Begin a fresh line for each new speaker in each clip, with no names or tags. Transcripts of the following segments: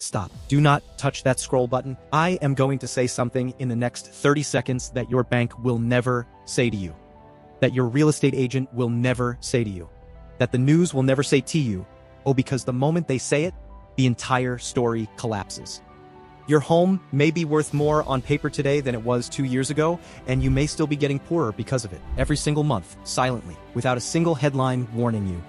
stop. Do not touch that scroll button. I am going to say something in the next 30 seconds that your bank will never say to you, that your real estate agent will never say to you, that the news will never say to you. Oh, because the moment they say it, the entire story collapses. Your home may be worth more on paper today than it was 2 years ago, and you may still be getting poorer because of it, every single month, silently, without a single headline warning you.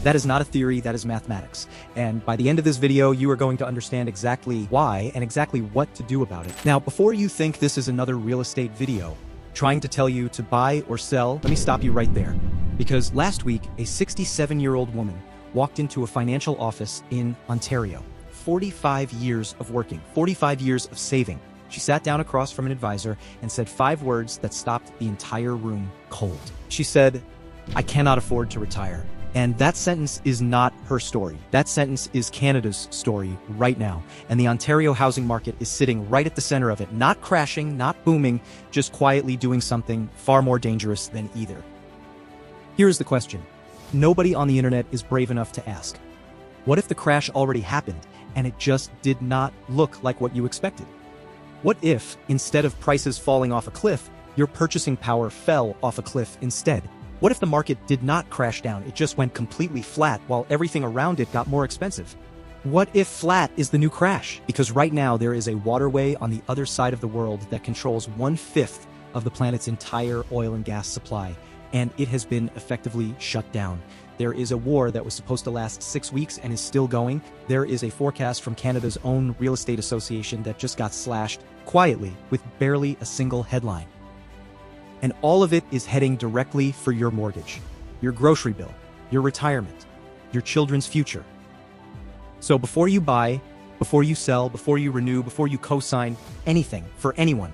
That is not a theory, that is mathematics. And by the end of this video, you are going to understand exactly why and exactly what to do about it. Now, before you think this is another real estate video, trying to tell you to buy or sell, let me stop you right there. Because last week, a 67-year-old woman walked into a financial office in Ontario. 45 years of working, 45 years of saving. She sat down across from an advisor and said 5 words that stopped the entire room cold. She said, "I cannot afford to retire." And that sentence is not her story. That sentence is Canada's story right now. And the Ontario housing market is sitting right at the center of it, not crashing, not booming, just quietly doing something far more dangerous than either. Here is the question. Nobody on the internet is brave enough to ask, what if the crash already happened and it just did not look like what you expected? What if, instead of prices falling off a cliff, your purchasing power fell off a cliff instead? What if the market did not crash down, it just went completely flat while everything around it got more expensive? What if flat is the new crash? Because right now there is a waterway on the other side of the world that controls 1/5 of the planet's entire oil and gas supply, and it has been effectively shut down. There is a war that was supposed to last 6 weeks and is still going. There is a forecast from Canada's own real estate association that just got slashed quietly with barely a single headline. And all of it is heading directly for your mortgage, your grocery bill, your retirement, your children's future. So before you buy, before you sell, before you renew, before you co-sign anything for anyone,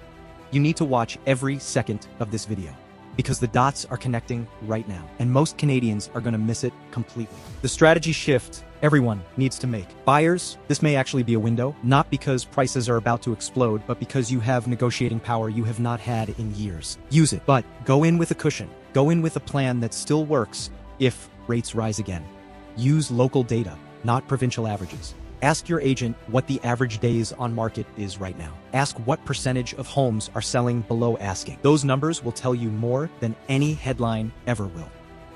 you need to watch every second of this video. Because the dots are connecting right now, and most Canadians are going to miss it completely. The strategy shift everyone needs to make. Buyers, this may actually be a window, not because prices are about to explode, but because you have negotiating power you have not had in years. Use it, but go in with a cushion. Go in with a plan that still works if rates rise again. Use local data, not provincial averages. Ask your agent what the average days on market is right now. Ask what percentage of homes are selling below asking. Those numbers will tell you more than any headline ever will.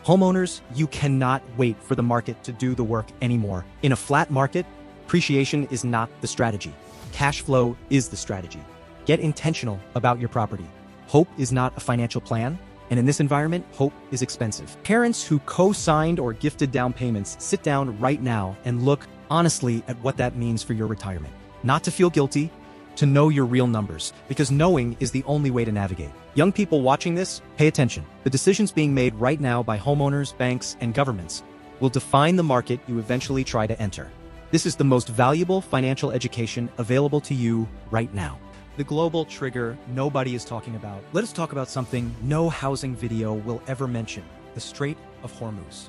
Homeowners, you cannot wait for the market to do the work anymore. In a flat market, appreciation is not the strategy. Cash flow is the strategy. Get intentional about your property. Hope is not a financial plan, and in this environment, hope is expensive. Parents who co-signed or gifted down payments, sit down right now and look honestly at what that means for your retirement. Not to feel guilty, to know your real numbers, because knowing is the only way to navigate. Young people watching this, pay attention. The decisions being made right now by homeowners, banks, and governments will define the market you eventually try to enter. This is the most valuable financial education available to you right now. The global trigger nobody is talking about. Let us talk about something no housing video will ever mention: the Strait of Hormuz.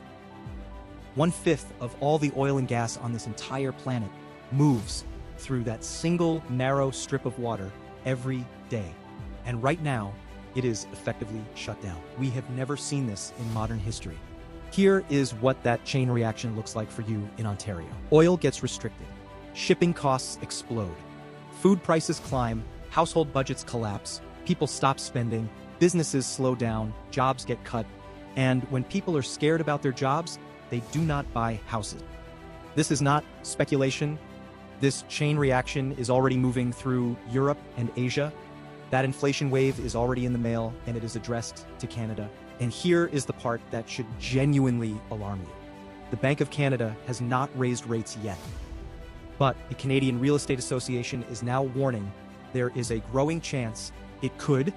1/5 of all the oil and gas on this entire planet moves through that single narrow strip of water every day. And right now, it is effectively shut down. We have never seen this in modern history. Here is what that chain reaction looks like for you in Ontario. Oil gets restricted. Shipping costs explode. Food prices climb. Household budgets collapse. People stop spending. Businesses slow down. Jobs get cut. And when people are scared about their jobs, they do not buy houses. This is not speculation. This chain reaction is already moving through Europe and Asia. That inflation wave is already in the mail, and it is addressed to Canada. And here is the part that should genuinely alarm you. The Bank of Canada has not raised rates yet. But the Canadian Real Estate Association is now warning there is a growing chance it could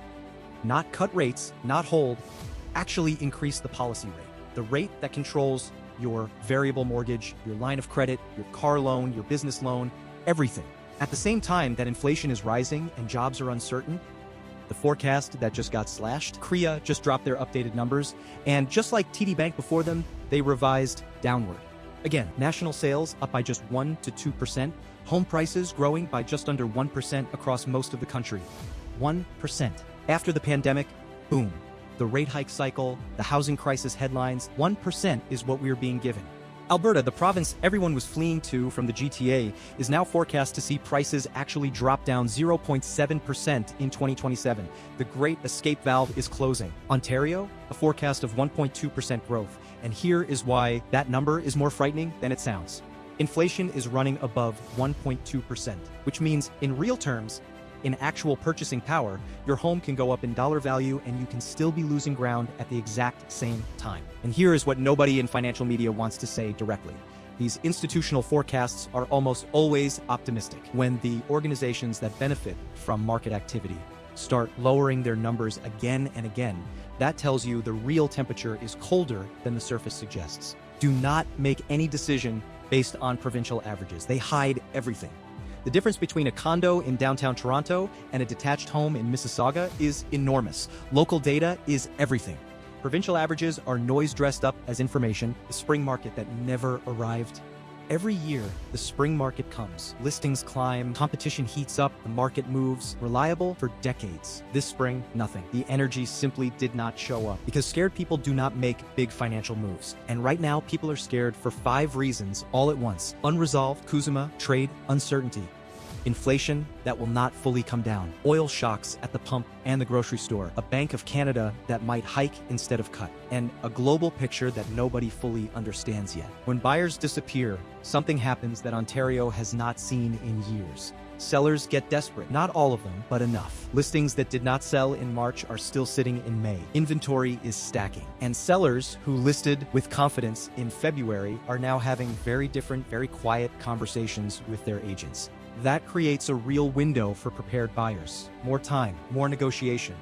not cut rates, not hold, actually increase the policy rate. The rate that controls your variable mortgage, your line of credit, your car loan, your business loan, everything. At the same time that inflation is rising and jobs are uncertain, the forecast that just got slashed, CREA just dropped their updated numbers, and just like TD Bank before them, they revised downward. Again, national sales up by just 1 to 2%, home prices growing by just under 1% across most of the country. 1%. After the pandemic, boom. The rate hike cycle, the housing crisis headlines, 1% is what we are being given. Alberta, the province everyone was fleeing to from the GTA, is now forecast to see prices actually drop down 0.7% in 2027. The great escape valve is closing. Ontario, a forecast of 1.2% growth. And here is why that number is more frightening than it sounds. Inflation is running above 1.2%, which means in real terms, in actual purchasing power, your home can go up in dollar value and you can still be losing ground at the exact same time. And here is what nobody in financial media wants to say directly. These institutional forecasts are almost always optimistic. When the organizations that benefit from market activity start lowering their numbers again and again, that tells you the real temperature is colder than the surface suggests. Do not make any decision based on provincial averages. They hide everything. The difference between a condo in downtown Toronto and a detached home in Mississauga is enormous. Local data is everything. Provincial averages are noise dressed up as information, the spring market that never arrived. Every year, the spring market comes. Listings climb, competition heats up, the market moves. Reliable for decades. This spring, nothing. The energy simply did not show up because scared people do not make big financial moves. And right now, people are scared for 5 reasons all at once. Unresolved, Kuzma, trade, uncertainty. Inflation that will not fully come down. Oil shocks at the pump and the grocery store. A Bank of Canada that might hike instead of cut. And a global picture that nobody fully understands yet. When buyers disappear, something happens that Ontario has not seen in years. Sellers get desperate. Not all of them, but enough. Listings that did not sell in March are still sitting in May. Inventory is stacking. And sellers who listed with confidence in February are now having very different, very quiet conversations with their agents. That creates a real window for prepared buyers. More time, more negotiation.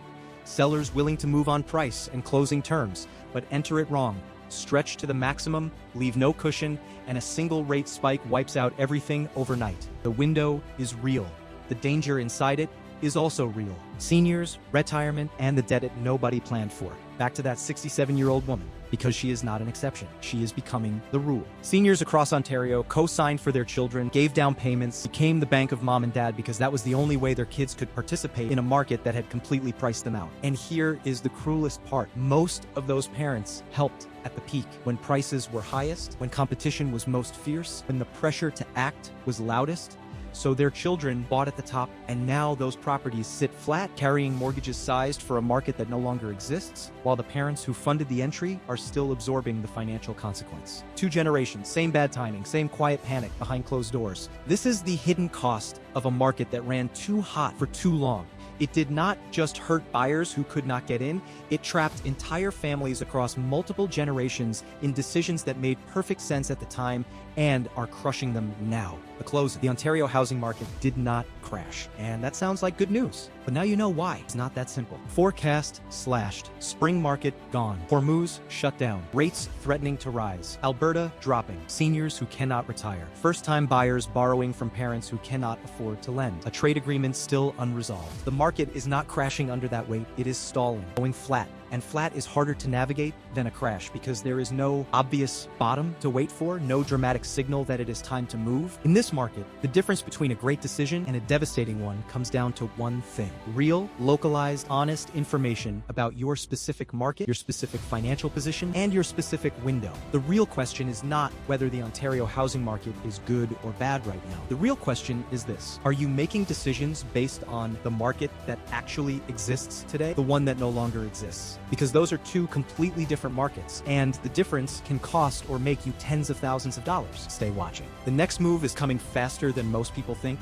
Sellers willing to move on price and closing terms, but enter it wrong. Stretch to the maximum, leave no cushion, and a single rate spike wipes out everything overnight. The window is real. The danger inside it is also real. Seniors, retirement, and the debt that nobody planned for. Back to that 67-year-old woman. Because she is not an exception. She is becoming the rule. Seniors across Ontario co-signed for their children, gave down payments, became the bank of mom and dad because that was the only way their kids could participate in a market that had completely priced them out. And here is the cruelest part. Most of those parents helped at the peak, when prices were highest, when competition was most fierce, when the pressure to act was loudest. So their children bought at the top, and now those properties sit flat, carrying mortgages sized for a market that no longer exists, while the parents who funded the entry are still absorbing the financial consequence. 2 generations, same bad timing, same quiet panic behind closed doors. This is the hidden cost of a market that ran too hot for too long. It did not just hurt buyers who could not get in, it trapped entire families across multiple generations in decisions that made perfect sense at the time and are crushing them now. The closing. The Ontario housing market did not crash. And that sounds like good news. But now you know why. It's not that simple. Forecast slashed. Spring market gone. Hormuz shut down. Rates threatening to rise. Alberta dropping. Seniors who cannot retire. First-time buyers borrowing from parents who cannot afford to lend. A trade agreement still unresolved. The market is not crashing under that weight. It is stalling. Going flat. And flat is harder to navigate than a crash because there is no obvious bottom to wait for, no dramatic signal that it is time to move. In this market, the difference between a great decision and a devastating one comes down to one thing: real, localized, honest information about your specific market, your specific financial position, and your specific window. The real question is not whether the Ontario housing market is good or bad right now. The real question is this: are you making decisions based on the market that actually exists today, the one that no longer exists? Because those are 2 completely different markets, and the difference can cost or make you tens of thousands of dollars. Stay watching. The next move is coming faster than most people think.